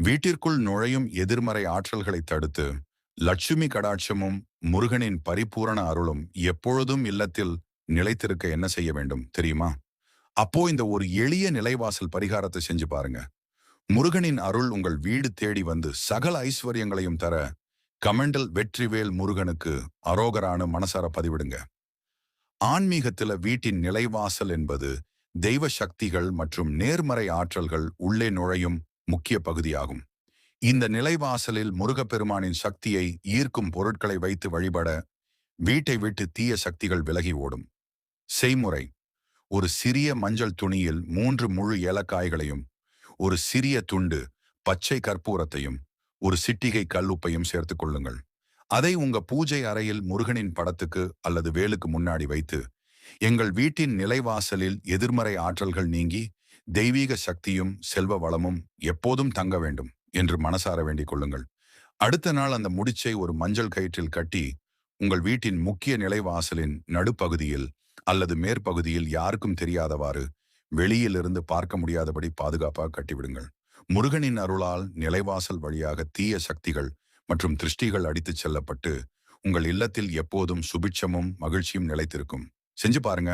வீட்டிற்குள் நுழையும் எதிர்மறை ஆற்றல்களை தடுத்து லட்சுமி கடாட்சமும் முருகனின் பரிபூரண அருளும் எப்பொழுதும் இல்லத்தில் நிலைத்திருக்க என்ன செய்ய வேண்டும் தெரியுமா? அப்போ இந்த ஒரு எளிய நிலைவாசல் பரிகாரத்தை செஞ்சு பாருங்க. முருகனின் அருள் உங்கள் வீடு தேடி வந்து சகல ஐஸ்வர்யங்களையும் தர கமெண்டில் வெற்றிவேல் முருகனுக்கு அரோகரான மனசார பதிவிடுங்க. ஆன்மீகத்துல வீட்டின் நிலைவாசல் என்பது தெய்வ சக்திகள் மற்றும் நேர்மறை ஆற்றல்கள் உள்ளே நுழையும் முக்கிய பகுதியாகும். இந்த நிலைவாசலில் முருகப்பெருமானின் சக்தியை ஈர்க்கும் பொருட்களை வைத்து வழிபட வீட்டை விட்டு தீய சக்திகள் விலகி ஓடும். செய்முறை: ஒரு சிறிய மஞ்சள் துணியில் 3 முழு ஏலக்காய்களையும், ஒரு சிறிய துண்டு பச்சை கற்பூரத்தையும், ஒரு சிட்டிகை கல்லுப்பையும் சேர்த்துக் கொள்ளுங்கள். அதை உங்க பூஜை அறையில் முருகனின் படத்துக்கு அல்லது வேலுக்கு முன்னாடி வைத்து, எங்கள் வீட்டின் நிலைவாசலில் எதிர்மறை ஆற்றல்கள் நீங்கி தெய்வீக சக்தியும் செல்வ வளமும் எப்போதும் தங்க வேண்டும் என்று மனசார வேண்டிக் கொள்ளுங்கள். அடுத்த நாள் அந்த முடிச்சை ஒரு மஞ்சள் கயிற்றில் கட்டி உங்கள் வீட்டின் முக்கிய நிலைவாசலின் நடுப்பகுதியில் அல்லது மேற்பகுதியில் யாருக்கும் தெரியாதவாறு வெளியிலிருந்து பார்க்க முடியாதபடி பாதுகாப்பாக கட்டிவிடுங்கள். முருகனின் அருளால் நிலைவாசல் வழியாக தீய சக்திகள் மற்றும் திருஷ்டிகள் அடித்துச் செல்லப்பட்டு உங்கள் இல்லத்தில் எப்போதும் சுபிட்சமும் மகிழ்ச்சியும் நிலைத்திருக்கும். செஞ்சு பாருங்க.